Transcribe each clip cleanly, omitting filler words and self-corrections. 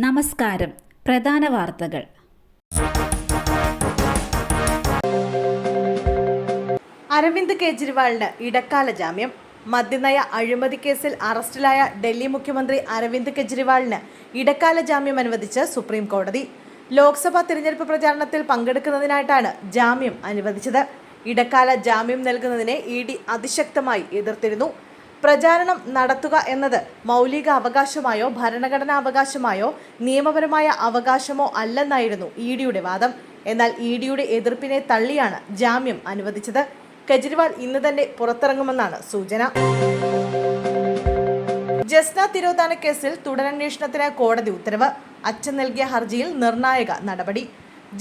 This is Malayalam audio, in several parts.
നമസ്കാരം. പ്രധാന വാർത്തകൾ. അരവിന്ദ് കെജ്രിവാളിന് ഇടക്കാല ജാമ്യം. മദ്യനയ അഴിമതി കേസിൽ അറസ്റ്റിലായ ഡൽഹി മുഖ്യമന്ത്രി അരവിന്ദ് കെജ്രിവാളിന് ഇടക്കാല ജാമ്യം അനുവദിച്ച് സുപ്രീം കോടതി. ലോക്സഭാ തിരഞ്ഞെടുപ്പ് പ്രചാരണത്തിൽ പങ്കെടുക്കുന്നതിനായിട്ടാണ് ജാമ്യം അനുവദിച്ചത്. ഇടക്കാല ജാമ്യം നൽകുന്നതിനെ ED അതിശക്തമായി എതിർത്തിരുന്നു. പ്രചാരണം നടത്തുക എന്നത് മൗലിക അവകാശമായോ ഭരണഘടനാ അവകാശമായോ നിയമപരമായ അവകാശമോ അല്ലെന്നായിരുന്നു EDയുടെ വാദം. എന്നാൽ EDയുടെ എതിർപ്പിനെ തള്ളിയാണ് ജാമ്യം അനുവദിച്ചത്. കെജ്രിവാൾ ഇന്ന് തന്നെ പുറത്തിറങ്ങുമെന്നാണ് സൂചന. ജസ്ന തിരോധാന കേസിൽ തുടരന്വേഷണത്തിന് കോടതി ഉത്തരവ്. അച്ഛൻ നൽകിയ ഹർജിയിൽ നിർണായക നടപടി.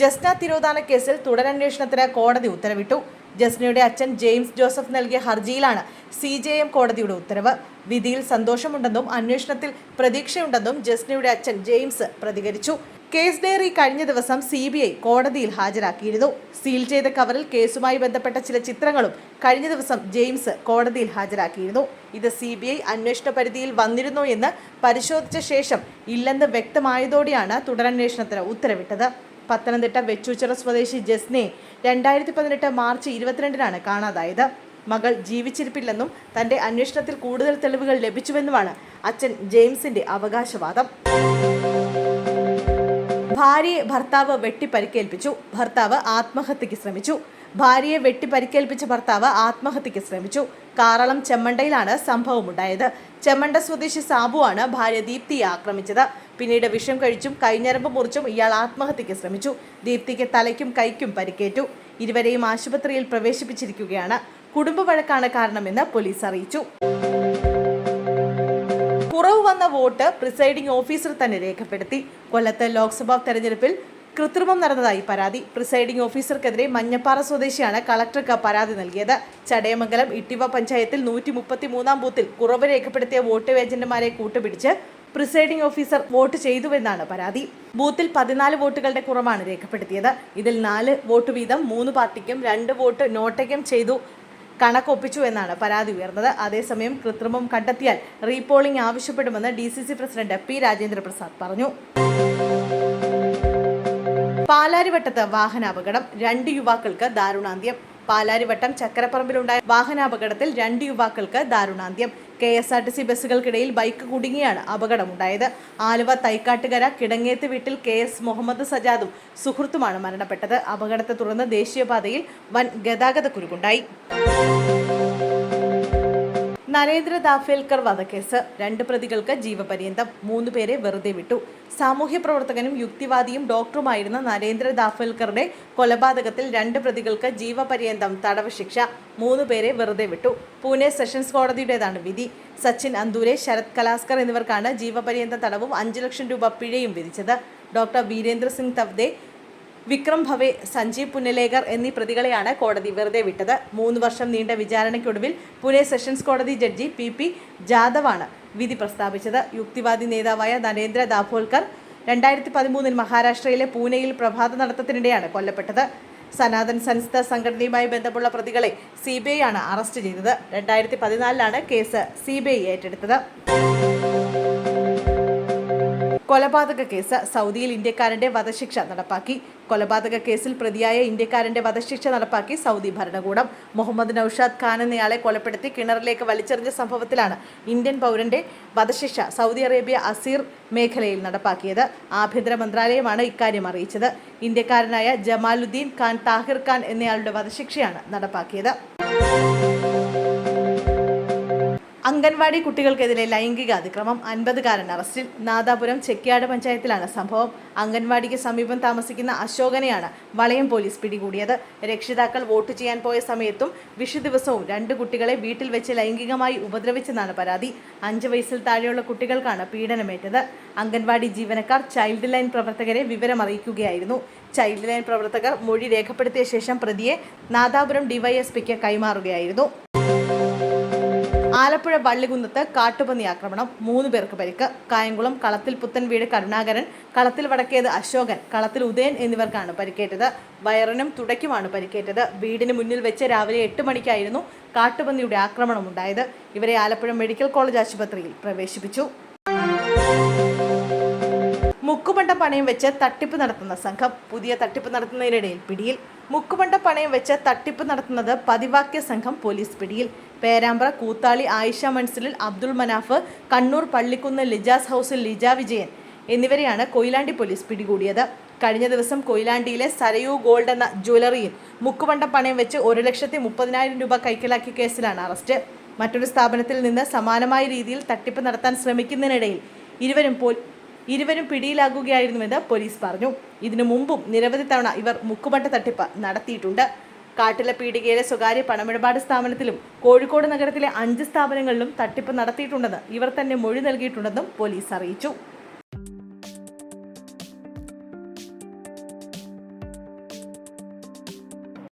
ജസ്ന തിരോധാന കേസിൽ തുടരന്വേഷണത്തിന് കോടതി ഉത്തരവിട്ടു. ജസ്നയുടെ അച്ഛൻ ജെയിംസ് ജോസഫ് നൽകിയ ഹർജിയിലാണ് CJM കോടതിയുടെ ഉത്തരവ്. വിധിയിൽ സന്തോഷമുണ്ടെന്നും അന്വേഷണത്തിൽ പ്രതീക്ഷയുണ്ടെന്നും ജസ്നയുടെ അച്ഛൻ ജെയിംസ് പ്രതികരിച്ചു. കേസ് ഡയറി കഴിഞ്ഞ ദിവസം CBI കോടതിയിൽ ഹാജരാക്കിയിരുന്നു. സീൽ ചെയ്ത കവറിൽ കേസുമായി ബന്ധപ്പെട്ട ചില ചിത്രങ്ങളും കഴിഞ്ഞ ദിവസം ജെയിംസ് കോടതിയിൽ ഹാജരാക്കിയിരുന്നു. ഇത് CBI അന്വേഷണ പരിധിയിൽ വന്നിരുന്നോ എന്ന് പരിശോധിച്ച ശേഷം ഇല്ലെന്ന് വ്യക്തമായതോടെയാണ് തുടരന്വേഷണത്തിന് ഉത്തരവിട്ടത്. പത്തനംതിട്ട വെച്ചൂച്ചിറ സ്വദേശി ജസ്നയെ 2018 മാർച്ച് 22-നാണ് കാണാതായത്. മകൾ ജീവിച്ചിരിപ്പില്ലെന്നും തന്റെ അന്വേഷണത്തിൽ കൂടുതൽ തെളിവുകൾ ലഭിച്ചുവെന്നുമാണ് അച്ഛൻ ജെയിംസിന്റെ അവകാശവാദം. ഭാര്യയെ ഭർത്താവ് വെട്ടിപ്പരിക്കേൽപ്പിച്ചു. ഭർത്താവ് ആത്മഹത്യക്ക് ശ്രമിച്ചു. ഭാര്യയെ വെട്ടിപ്പരിക്കേൽപ്പിച്ച ഭർത്താവ് ആത്മഹത്യക്ക് ശ്രമിച്ചു. കാറളം ചെമ്മണ്ടയിലാണ് സംഭവമുണ്ടായത്. ചെമ്മണ്ട സ്വദേശി സാബുവാണ് ഭാര്യ ദീപ്തിയെ ആക്രമിച്ചത്. പിന്നീട് വിഷം കഴിച്ചും കൈഞ്ഞരമ്പ് മുറിച്ചും ഇയാൾ ആത്മഹത്യക്ക് ശ്രമിച്ചു. ദീപ്തിക്ക് തലയ്ക്കും കൈക്കും പരിക്കേറ്റു. ഇരുവരെയും ആശുപത്രിയിൽ പ്രവേശിപ്പിച്ചിരിക്കുകയാണ്. കുടുംബ വഴക്കാണ് കാരണമെന്ന് പോലീസ് അറിയിച്ചു. കുറവ് വന്ന വോട്ട് പ്രിസൈഡിംഗ് ഓഫീസർ തന്നെ രേഖപ്പെടുത്തി. കൊല്ലത്ത് ലോക്സഭാ തെരഞ്ഞെടുപ്പിൽ കൃത്രിമം നടന്നതായി പരാതി. പ്രിസൈഡിംഗ് ഓഫീസർക്കെതിരെ മഞ്ഞപ്പാറ സ്വദേശിയാണ് കളക്ടർക്ക് പരാതി നൽകിയത്. ചടയമംഗലം ഇട്ടിവ പഞ്ചായത്തിൽ 133-ാം ബൂത്തിൽ കുറവ് രേഖപ്പെടുത്തിയ വോട്ട് ഏജന്റുമാരെ കൂട്ടുപിടിച്ച് പ്രിസൈഡിംഗ് ഓഫീസർ വോട്ട് ചെയ്തുവെന്നാണ് പരാതി. ബൂത്തിൽ 14 വോട്ടുകളുടെ കുറവാണ് രേഖപ്പെടുത്തിയത്. ഇതിൽ 4 വോട്ട് വീതം 3 പാർട്ടിക്കും 2 വോട്ട് നോട്ടയ്ക്കും ചെയ്തു കണക്കൊപ്പിച്ചു എന്നാണ് പരാതി ഉയർന്നത്. അതേസമയം കൃത്രിമം കണ്ടെത്തിയാൽ റീപോളിംഗ് ആവശ്യപ്പെടുമെന്ന് DCC പ്രസിഡന്റ് P. രാജേന്ദ്രപ്രസാദ് പറഞ്ഞു. പാലാരിവട്ടത്ത് വാഹനാപകടം. 2 യുവാക്കൾക്ക് ദാരുണാന്ത്യം. പാലാരിവട്ടം ചക്കരപ്പറമ്പിലുണ്ടായ വാഹനാപകടത്തിൽ 2 യുവാക്കൾക്ക് ദാരുണാന്ത്യം. KSRTC ബസ്സുകൾക്കിടയിൽ ബൈക്ക് കുടുങ്ങിയാണ് അപകടമുണ്ടായത്. ആലുവ തൈക്കാട്ടുകര കിടങ്ങേത്ത് വീട്ടിൽ KS മുഹമ്മദ് സജാദും സുഹൃത്തുമാണ് മരണപ്പെട്ടത്. അപകടത്തെ തുടർന്ന് ദേശീയപാതയിൽ വൻ ഗതാഗത കുരുക്കുണ്ടായി. നരേന്ദ്ര ദാഫേൽക്കർ വധക്കേസ്. 2 പ്രതികൾക്ക് ജീവപര്യന്തം, 3 പേരെ വെറുതെ വിട്ടു. സാമൂഹ്യ പ്രവർത്തകനും യുക്തിവാദിയും ഡോക്ടറുമായിരുന്ന നരേന്ദ്ര ദാഫേൽക്കറുടെ കൊലപാതകത്തിൽ 2 പ്രതികൾക്ക് ജീവപര്യന്തം തടവ് ശിക്ഷ, 3 പേരെ വെറുതെ വിട്ടു. പൂനെ സെഷൻസ് കോടതിയുടേതാണ് വിധി. സച്ചിൻ അന്തൂരെ, ശരത് കലാസ്കർ എന്നിവർക്കാണ് ജീവപര്യന്തം തടവും 5 ലക്ഷം രൂപ പിഴയും വിധിച്ചത്. ഡോക്ടർ വീരേന്ദ്ര സിംഗ് തവ്ദെ, വിക്രം ഭവെ, സഞ്ജീവ് പുന്നലേകർ എന്നീ പ്രതികളെയാണ് കോടതി വെറുതെ വിട്ടത്. 3 വർഷം നീണ്ട വിചാരണയ്ക്കൊടുവിൽ പുനെ സെഷൻസ് കോടതി ജഡ്ജി PP ജാദവാണ് വിധി പ്രസ്താവിച്ചത്. യുക്തിവാദി നേതാവായ നരേന്ദ്ര ദാഭോൽക്കർ 2013-ൽ മഹാരാഷ്ട്രയിലെ പൂനെയിൽ പ്രഭാത നടത്തത്തിനിടെയാണ് കൊല്ലപ്പെട്ടത്. സനാതൻ സൻസ്ഥ സംഘടനയുമായി ബന്ധമുള്ള പ്രതികളെ CBI ആണ് അറസ്റ്റ് ചെയ്തത്. 2014-ലാണ് കേസ് CBI ഏറ്റെടുത്തത്. കൊലപാതക കേസ്. സൗദിയിൽ ഇന്ത്യക്കാരന്റെ വധശിക്ഷ നടപ്പാക്കി. കൊലപാതക കേസിൽ പ്രതിയായ ഇന്ത്യക്കാരന്റെ വധശിക്ഷ നടപ്പാക്കി സൗദി ഭരണകൂടം. മുഹമ്മദ് നൌഷാദ് ഖാൻ എന്നയാളെ കൊലപ്പെടുത്തി കിണറിലേക്ക് വലിച്ചെറിഞ്ഞ സംഭവത്തിലാണ് ഇന്ത്യൻ പൗരന്റെ വധശിക്ഷ സൗദി അറേബ്യ അസീർ മേഖലയിൽ നടപ്പാക്കിയത്. ആഭ്യന്തര മന്ത്രാലയമാണ് ഇക്കാര്യം അറിയിച്ചത്. ഇന്ത്യക്കാരനായ ജമാലുദ്ദീൻ ഖാൻ താഹിർ ഖാൻ എന്നയാളുടെ വധശിക്ഷയാണ് നടപ്പാക്കിയത്. അംഗൻവാടി കുട്ടികൾക്കെതിരെ ലൈംഗിക അതിക്രമം. 50-കാരൻ അറസ്റ്റിൽ. നാദാപുരം ചെക്കിയാട് പഞ്ചായത്തിലാണ് സംഭവം. അംഗൻവാടിക്ക് സമീപം താമസിക്കുന്ന അശോകനെയാണ് വളയം പോലീസ് പിടികൂടിയത്. രക്ഷിതാക്കൾ വോട്ട് ചെയ്യാൻ പോയ സമയത്തും വിഷു ദിവസവും 2 കുട്ടികളെ വീട്ടിൽ വെച്ച് ലൈംഗികമായി ഉപദ്രവിച്ചെന്നാണ് പരാതി. 5 വയസ്സിൽ താഴെയുള്ള കുട്ടികൾക്കാണ് പീഡനമേറ്റത്. അംഗൻവാടി ജീവനക്കാർ ചൈൽഡ് ലൈൻ പ്രവർത്തകരെ വിവരമറിയിക്കുകയായിരുന്നു. ചൈൽഡ് ലൈൻ പ്രവർത്തകർ മൊഴി രേഖപ്പെടുത്തിയ ശേഷം പ്രതിയെ നാദാപുരം DYSPക്ക് കൈമാറുകയായിരുന്നു. ആലപ്പുഴ വള്ളികുന്നത്ത് കാട്ടുപന്നി ആക്രമണം, 3 പേർക്ക് പരിക്ക്. കായംകുളം കളത്തിൽ പുത്തൻ വീട് കരുണാകരൻ, കളത്തിൽ വടക്കേത് അശോകൻ, കളത്തിൽ ഉദയൻ എന്നിവർക്കാണ് പരിക്കേറ്റത്. വയറിനും തുടയ്ക്കുമാണ് പരിക്കേറ്റത്. വീടിന് മുന്നിൽ വെച്ച് രാവിലെ 8 മണിക്കായിരുന്നു കാട്ടുപന്നിയുടെ ആക്രമണമുണ്ടായത്. ഇവരെ ആലപ്പുഴ മെഡിക്കൽ കോളേജ് ആശുപത്രിയിൽ പ്രവേശിപ്പിച്ചു. പണയം വെച്ച് തട്ടിപ്പ് നടത്തുന്ന സംഘം. പുതിയ തട്ടിപ്പ് നടത്തുന്നതിനിടയിൽ പിടിയിൽ. മുക്കുമണ്ട പണയം വെച്ച് തട്ടിപ്പ് നടത്തുന്നത് പതിവാക്കിയ സംഘം പോലീസ് പിടിയിൽ. പേരാമ്പ്ര കൂത്താളി ആയിഷ മൻസിലിൽ അബ്ദുൾ മനാഫ്, കണ്ണൂർ പള്ളിക്കുന്ന് ലിജാസ് ഹൗസിൽ ലിജ വിജയൻ എന്നിവരെയാണ് കൊയിലാണ്ടി പോലീസ് പിടികൂടിയത്. കഴിഞ്ഞ ദിവസം കൊയിലാണ്ടിയിലെ സരയൂ ഗോൾഡ് എന്ന ജ്വല്ലറിയിൽ മുക്കുമണ്ട പണയം വെച്ച് 1,30,000 രൂപ കൈക്കലാക്കിയ കേസിലാണ് അറസ്റ്റ്. മറ്റൊരു സ്ഥാപനത്തിൽ നിന്ന് സമാനമായ രീതിയിൽ തട്ടിപ്പ് നടത്താൻ ശ്രമിക്കുന്നതിനിടയിൽ ഇരുവരും പിടിയിലാകുകയായിരുന്നുവെന്ന് പോലീസ് പറഞ്ഞു. ഇതിനു മുമ്പും നിരവധി തവണ ഇവർ മുക്കുമണ്ട തട്ടിപ്പ് നടത്തിയിട്ടുണ്ട്. കാട്ടിലെ പീടികയിലെ സ്വകാര്യ പണമിടപാട് സ്ഥാപനത്തിലും കോഴിക്കോട് നഗരത്തിലെ 5 സ്ഥാപനങ്ങളിലും തട്ടിപ്പ് നടത്തിയിട്ടുണ്ടെന്ന് ഇവർ തന്നെ മൊഴി നൽകിയിട്ടുണ്ടെന്നും പോലീസ് അറിയിച്ചു.